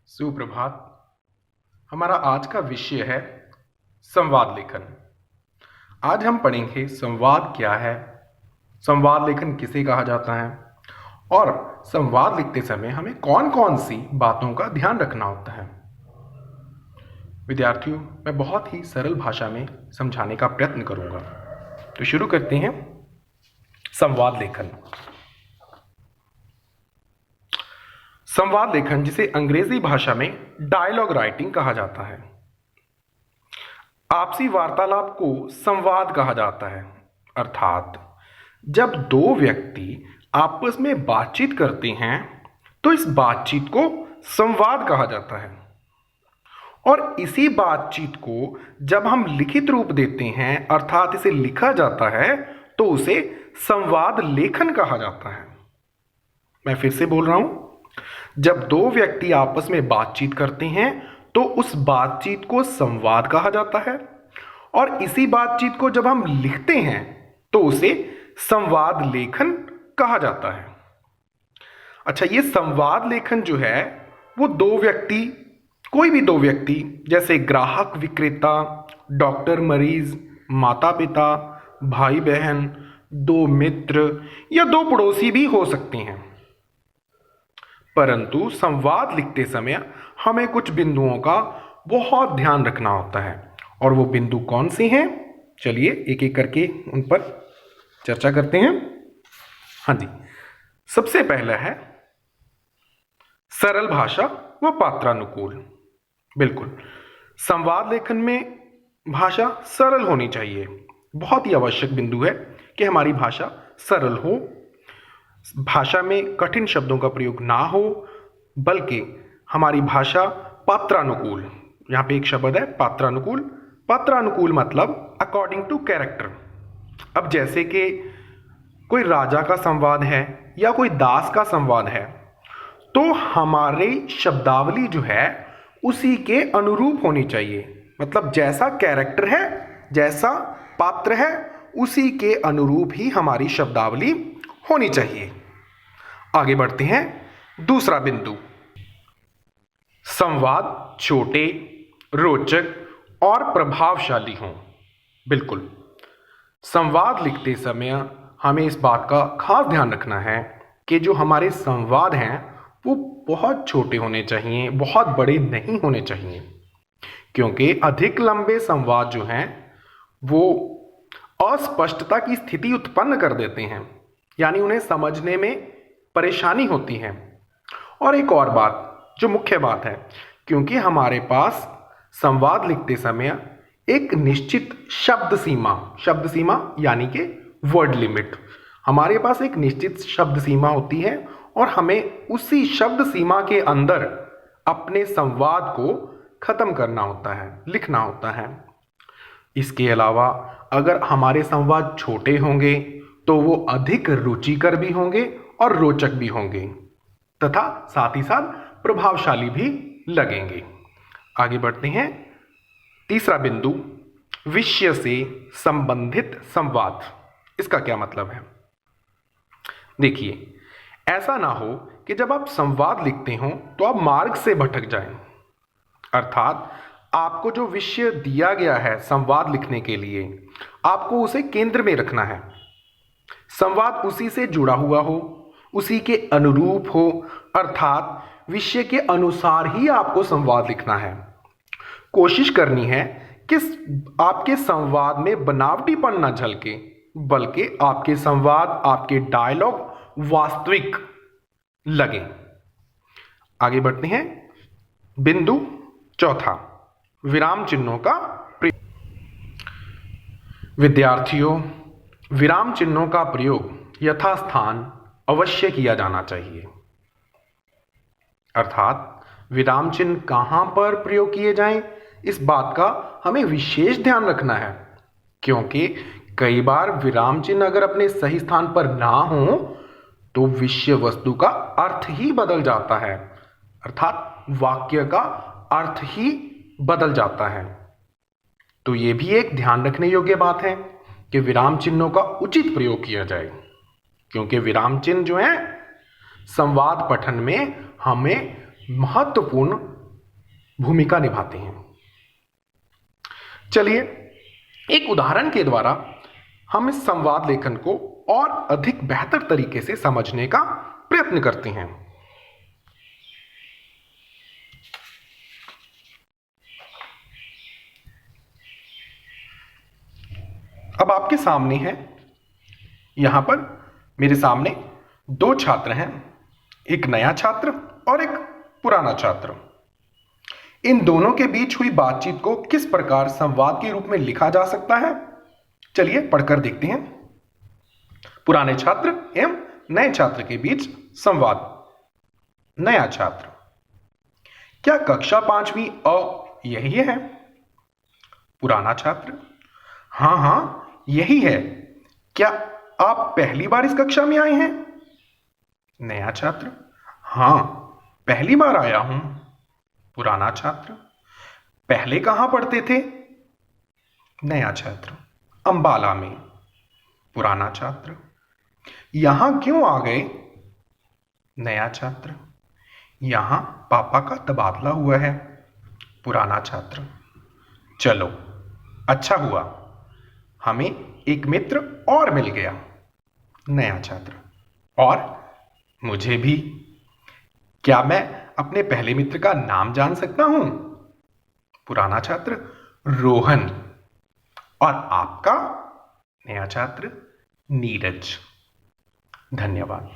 सुप्रभात। हमारा आज का विषय है संवाद लेखन। आज हम पढ़ेंगे संवाद क्या है, संवाद लेखन किसे कहा जाता है और संवाद लिखते समय हमें कौन कौन सी बातों का ध्यान रखना होता है। विद्यार्थियों, मैं बहुत ही सरल भाषा में समझाने का प्रयत्न करूंगा। तो शुरू करते हैं। संवाद लेखन। संवाद लेखन, जिसे अंग्रेजी भाषा में डायलॉग राइटिंग कहा जाता है। आपसी वार्तालाप को संवाद कहा जाता है, अर्थात जब दो व्यक्ति आपस में बातचीत करते हैं तो इस बातचीत को संवाद कहा जाता है। और इसी बातचीत को जब हम लिखित रूप देते हैं, अर्थात इसे लिखा जाता है, तो उसे संवाद लेखन कहा जाता है। मैं फिर से बोल रहा हूं, जब दो व्यक्ति आपस में बातचीत करते हैं तो उस बातचीत को संवाद कहा जाता है, और इसी बातचीत को जब हम लिखते हैं तो उसे संवाद लेखन कहा जाता है। अच्छा, ये संवाद लेखन जो है वो दो व्यक्ति, कोई भी दो व्यक्ति, जैसे ग्राहक विक्रेता, डॉक्टर मरीज, माता पिता, भाई बहन, दो मित्र या दो पड़ोसी भी हो सकते हैं। परंतु संवाद लिखते समय हमें कुछ बिंदुओं का बहुत ध्यान रखना होता है, और वो बिंदु कौन से हैं? चलिए एक एक करके उन पर चर्चा करते हैं। हाँ जी, सबसे पहला है सरल भाषा व पात्रानुकूल। बिल्कुल, संवाद लेखन में भाषा सरल होनी चाहिए। बहुत ही आवश्यक बिंदु है कि हमारी भाषा सरल हो, भाषा में कठिन शब्दों का प्रयोग ना हो, बल्कि हमारी भाषा पात्रानुकूल। यहाँ पे एक शब्द है पात्रानुकूल। पात्रानुकूल मतलब अकॉर्डिंग टू कैरेक्टर। अब जैसे कि कोई राजा का संवाद है या कोई दास का संवाद है, तो हमारी शब्दावली जो है उसी के अनुरूप होनी चाहिए। मतलब जैसा कैरेक्टर है, जैसा पात्र है, उसी के अनुरूप ही हमारी शब्दावली होनी चाहिए। आगे बढ़ते हैं। दूसरा बिंदु, संवाद छोटे, रोचक और प्रभावशाली हों। बिल्कुल, संवाद लिखते समय हमें इस बात का खास ध्यान रखना है कि जो हमारे संवाद हैं वो बहुत छोटे होने चाहिए, बहुत बड़े नहीं होने चाहिए, क्योंकि अधिक लंबे संवाद जो हैं वो अस्पष्टता की स्थिति उत्पन्न कर देते हैं, यानी उन्हें समझने में परेशानी होती है। और एक और बात, जो मुख्य बात है, क्योंकि हमारे पास संवाद लिखते समय एक निश्चित शब्द सीमा यानी कि वर्ड लिमिट, हमारे पास एक निश्चित शब्द सीमा होती है, और हमें उसी शब्द सीमा के अंदर अपने संवाद को खत्म करना होता है, लिखना होता है। इसके अलावा अगर हमारे संवाद छोटे होंगे तो वो अधिक रुचिकर भी होंगे और रोचक भी होंगे, तथा साथ ही साथ प्रभावशाली भी लगेंगे। आगे बढ़ते हैं। तीसरा बिंदु, विषय से संबंधित संवाद। इसका क्या मतलब है? देखिए, ऐसा ना हो कि जब आप संवाद लिखते हो तो आप मार्ग से भटक जाएं। अर्थात आपको जो विषय दिया गया है संवाद लिखने के लिए, आपको उसे केंद्र में रखना है। संवाद उसी से जुड़ा हुआ हो, उसी के अनुरूप हो, अर्थात विषय के अनुसार ही आपको संवाद लिखना है। कोशिश करनी है कि आपके संवाद में बनावटीपन न झलके, बल्कि आपके संवाद, आपके डायलॉग वास्तविक लगे। आगे बढ़ते हैं। बिंदु चौथा, विराम चिन्हों का प्रयोग। विद्यार्थियों, विराम चिन्हों का प्रयोग यथास्थान अवश्य किया जाना चाहिए। अर्थात विराम चिन्ह कहां पर प्रयोग किए जाएं, इस बात का हमें विशेष ध्यान रखना है, क्योंकि कई बार विराम चिन्ह अगर अपने सही स्थान पर ना हो तो विषय वस्तु का अर्थ ही बदल जाता है, अर्थात वाक्य का अर्थ ही बदल जाता है। तो यह भी एक ध्यान रखने योग्य बात है कि विराम चिन्हों का उचित प्रयोग किया जाए, क्योंकि विराम चिन्ह जो है संवाद पठन में हमें महत्वपूर्ण भूमिका निभाते हैं। चलिए एक उदाहरण के द्वारा हम इस संवाद लेखन को और अधिक बेहतर तरीके से समझने का प्रयत्न करते हैं। अब आपके सामने है, यहां पर मेरे सामने दो छात्र हैं, एक नया छात्र और एक पुराना छात्र। इन दोनों के बीच हुई बातचीत को किस प्रकार संवाद के रूप में लिखा जा सकता है, चलिए पढ़कर देखते हैं। पुराने छात्र एवं नए छात्र के बीच संवाद। नया छात्र: क्या कक्षा 5वीं अ यही है? पुराना छात्र: हाँ हाँ यही है। क्या आप पहली बार इस कक्षा में आए हैं? नया छात्र: हाँ पहली बार आया हूं। पुराना छात्र: पहले कहां पढ़ते थे? नया छात्र: अंबाला में। पुराना छात्र: यहां क्यों आ गए? नया छात्र: यहां पापा का तबादला हुआ है। पुराना छात्र: चलो अच्छा हुआ, हमें एक मित्र और मिल गया। नया छात्र: और मुझे भी। क्या मैं अपने पहले मित्र का नाम जान सकता हूं? पुराना छात्र: रोहन। और आपका? नया छात्र: नीरज। धन्यवाद।